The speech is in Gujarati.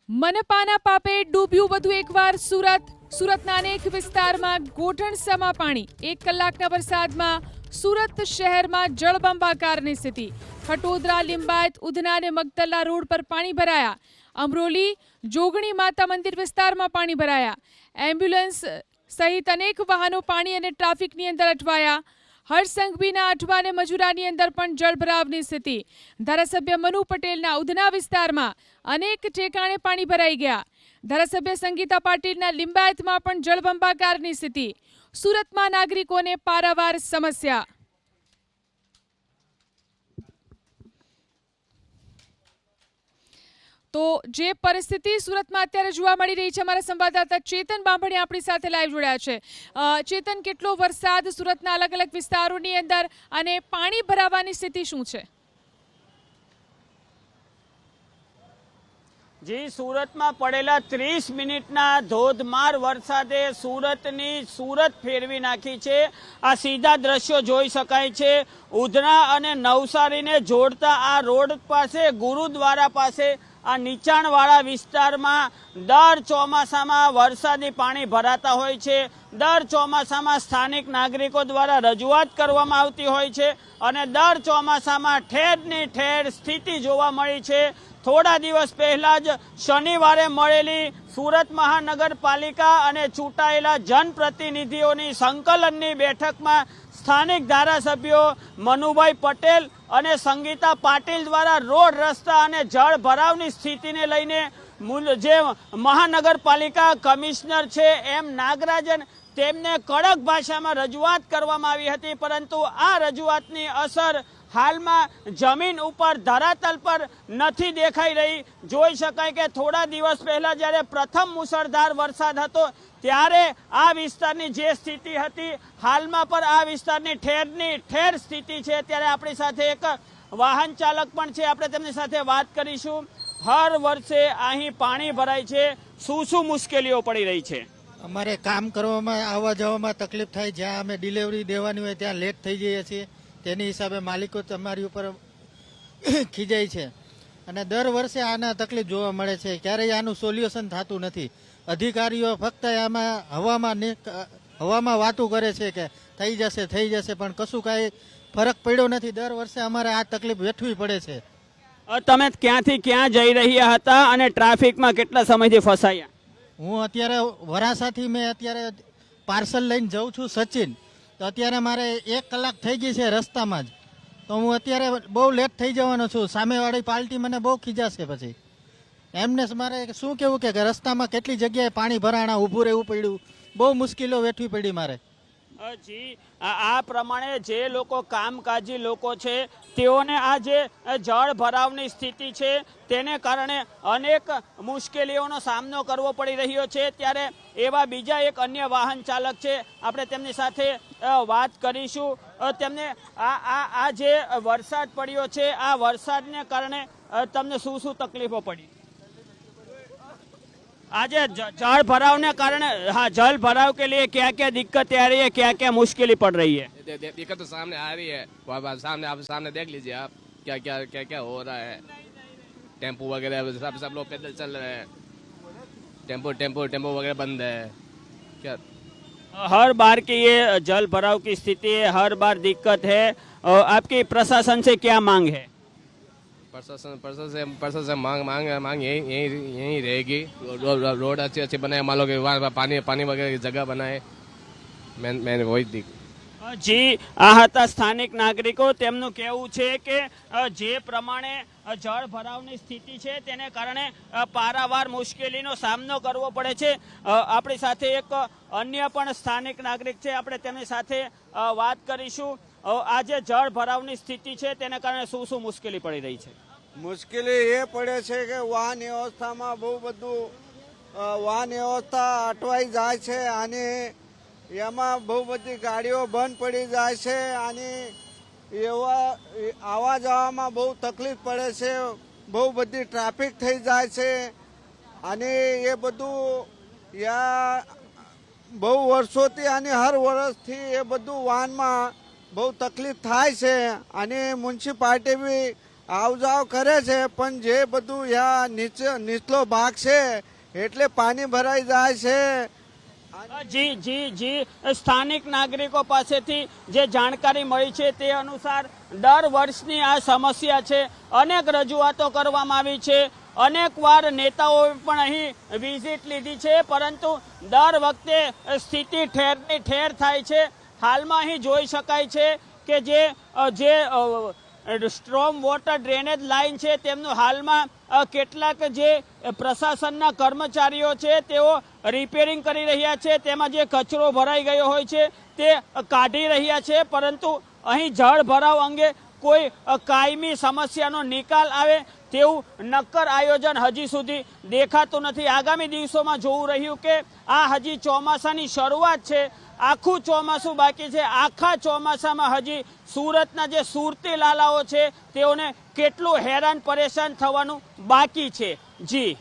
મનપાના પાપે ડૂબ્યું વધુ એકવાર સુરત. સુરતના અનેક વિસ્તારમાં ગોઠણસામાં પાણી. 1 કલાકના વરસાદમાં સુરત શહેરમાં જળબંબાકારની સ્થિતિ. ખટોદરા, લિંબાયત, ઉધના અને મગદલ્લા રોડ પર પાણી ભરાયા. અમરોલી, જોગણી માતા મંદિર વિસ્તારમાં પાણી ભરાયા. એમ્બ્યુલન્સ સહિત અનેક વાહનો પાણી અને ટ્રાફિકની અંદર અટવાયા. હરસંઘવીના અઠવા અને મજુરાની અંદર પણ જળભરાવની સ્થિતિ. ધારાસભ્ય મનુ પટેલના ઉધના વિસ્તારમાં અનેક ઠેકાણે પાણી ભરાઈ ગયા. ધારાસભ્ય સંગીતા પાટીલના લિંબાયતમાં પણ જળબંબાકારની સ્થિતિ. સુરતમાં નાગરિકોને પારાવાર સમસ્યા. તો જે પરિસ્થિતિ સુરતમાં અત્યારે જોવા મળી રહી છે, અમારા સંવાદદાતા ચેતન બાંભણિયા આપણી સાથે લાઈવ જોડાયા છે. ચેતન, કેટલો વરસાદ સુરતના અલગ અલગ વિસ્તારોની અંદર અને પાણી ભરાવાની સ્થિતિ શું છે? જી, સુરતમાં પડેલા 30 મિનિટના ધોધમાર વરસાદે સુરતની સુરત ફેરવી નાખી છે. આ સીધા દ્રશ્યો જોઈ શકાય છે. ઉધના અને નવસારીને જોડતા આ રોડ પાસે, ગુરુદ્વારા પાસે, આ નીચાણવાળા વિસ્તારમાં દર ચોમાસામાં વરસાદી પાણી ભરાતા હોય છે. દર ચોમાસામાં સ્થાનિક નાગરિકો દ્વારા રજૂઆત કરવામાં આવતી હોય છે અને દર ચોમાસામાં ઠેરની ઠેર સ્થિતિ જોવા મળી છે. થોડા દિવસ પહેલા જ શનિવારે મળેલી સુરત મહાનગરપાલિકા અને ચૂંટાયેલા જનપ્રતિનિધિઓની સંકલનની બેઠકમાં સ્થાનિક ધારાસભ્યો મનુભાઈ પટેલ અને સંગીતા પાટીલ દ્વારા રોડ, રસ્તા અને જળ ભરાવની સ્થિતિને લઈને જે મહાનગરપાલિકા કમિશનર છે એમ નાગરાજન, તેમને કડક ભાષામાં રજૂઆત કરવામાં આવી હતી. પરંતુ આ રજૂઆતની અસર હાલમાં જમીન ઉપર, ધરાતલ પર નથી દેખાઈ રહી. જોઈ શકાય કે થોડા દિવસ પહેલા જ્યારે પ્રથમ મુશળધાર વરસાદ હતો ત્યારે આ વિસ્તારની જે સ્થિતિ હતી, હાલમાં પણ આ વિસ્તારની ઠેરની ઠેર સ્થિતિ છે. ત્યારે આપણી સાથે એક વાહન ચાલક પણ છે, આપણે તેમની સાથે વાત કરીશું. હર વર્ષે અહીં પાણી ભરાય છે, શું મુશ્કેલીઓ પડી રહી છે? અમારે કામ કરવામાં, આવવા જવામાં તકલીફ થાય. જ્યાં અમે ડિલિવરી દેવાની હોય ત્યાં લેટ થઈ જઈએ છીએ. તેની હિસાબે માલિકો તમારી ઉપર ખીજાય છે અને દર વર્ષે આના તકલીફ જોવા મળે છે. ક્યારેય આનું સોલ્યુશન થતું નથી. અધિકારીઓ ફક્ત આમાં હવામાં વાતું કરે છે કે થઈ જશે, પણ કશું કાંઈ ફરક પડ્યો નથી. દર વર્ષે અમારે આ તકલીફ વેઠવી પડે છે. તમે ક્યાંથી ક્યાં જઈ રહ્યા હતા અને ટ્રાફિકમાં કેટલા સમયથી ફસાયા? હું અત્યારે વરાસાથી મેં અત્યારે પાર્સલ લઈને જઉં છું સચિન. તો અત્યારે મારે 1 કલાક થઈ ગઈ છે રસ્તામાં જ. તો હું અત્યારે બહુ લેટ થઈ જવાનો છું. સામેવાળી પાર્ટી મને બહુ ખીજાશે. પછી એમને મારે શું કેવું કે રસ્તામાં કેટલી જગ્યાએ પાણી ભરાણા, ઊભું રહેવું પડ્યું, બહુ મુશ્કેલીઓ વેઠવી પડી મારે. જી, આ પ્રમાણે જે લોકો કામકાજી લોકો છે તેઓને આ જે જળ ભરાવની સ્થિતિ છે તેને કારણે અનેક મુશ્કેલીઓનો સામનો કરવો પડી રહ્યો છે. ત્યારે એવા બીજા એક અન્ય વાહન ચાલક છે, આપણે તેમની સાથે વાત કરીશું. તેમને આ જે વરસાદ પડ્યો છે, આ વરસાદને કારણે તમને શું તકલીફો પડી? आज जल भराव ने कारण, हाँ, जल भराव के लिए क्या क्या दिक्कतें आ रही है, क्या क्या मुश्किलें पड़ रही है? दिक्कत तो सामने आ रही है. सामने आप सामने देख लीजिए आप क्या हो रहा है. टेम्पो वगैरह सब लोग पैदल चल रहे हैं. टेम्पो वगैरह बंद है. क्या हर बार की ये जल भराव की स्थिति है, हर बार दिक्कत है. आपकी प्रशासन से क्या मांग है? प्रशासन मांग यही रहेगी. रोड अच्छी बनाए, मान लो कि वहाँ पानी वगैरह की जगह बनाए. मैंने वही दी. જી, આ હતા સ્થાનિક નાગરિકો. તેમનું કહેવું છે કે જે પ્રમાણે જળ ભરાવની સ્થિતિ છે તેને કારણે પારાવાર મુશ્કેલીનો સામનો કરવો પડે છે. આપણી સાથે એક અન્ય પણ સ્થાનિક નાગરિક છે, આપણે તેમની સાથે વાત કરીશું. આ જે જળ ભરાવની સ્થિતિ છે તેને કારણે શું મુશ્કેલી પડી રહી છે? મુશ્કેલી એ પડે છે કે વાહન વ્યવસ્થામાં બહુ બધું વાહન વ્યવસ્થા અટવાઈ જાય છે અને એમાં બહુ બધી ગાડીઓ બંધ પડી જાય છે અને આવવા જવામાં બહુ તકલીફ પડે છે. બહુ બધી ટ્રાફિક થઈ જાય છે અને એ બધું બહુ વર્ષોથી અને હર વર્ષથી એ બધું વાહનમાં બહુ તકલીફ થાય છે અને મ્યુનિસિપાલિટી બી આવ જાવ કરે છે, પણ જે બધું નીચલો ભાગ છે એટલે પાણી ભરાઈ જાય છે. જી જી જી સ્થાનિક નાગરિકો પાસેથી જે જાણકારી મળી છે તે અનુસાર દર વર્ષની આ સમસ્યા છે. અનેક રજૂઆતો કરવામાં આવી છે, અનેક વાર નેતાઓએ પણ અહીં વિઝિટ લીધી છે, પરંતુ દર વખતે સ્થિતિ ઠેરની ઠેર થાય છે. હાલમાં અહીં જોઈ શકાય છે કે જે સ્ટ્રોમ વોટર ડ્રેનેજ લાઇન છે તેમનું હાલમાં કેટલાક જે પ્રશાસનના કર્મચારીઓ છે તેઓ રિપેરિંગ કરી રહ્યા છે. તેમાં જે કચરો ભરાઈ ગયો હોય છે તે કાઢી રહ્યા છે, પરંતુ અહીં જળ ભરાવ અંગે કોઈ કાયમી સમસ્યાનો નિકાલ આવે તેવું નક્કર આયોજન હજી સુધી દેખાતું નથી. આગામી દિવસોમાં જોવું રહ્યું કે આ હજી ચોમાસાની શરૂઆત છે, આખું ચોમાસું બાકી છે. આખા ચોમાસામાં હજી સુરતના જે સુરતી લાલાઓ છે તેઓને કેટલું હેરાન પરેશાન થવાનું બાકી છે. જી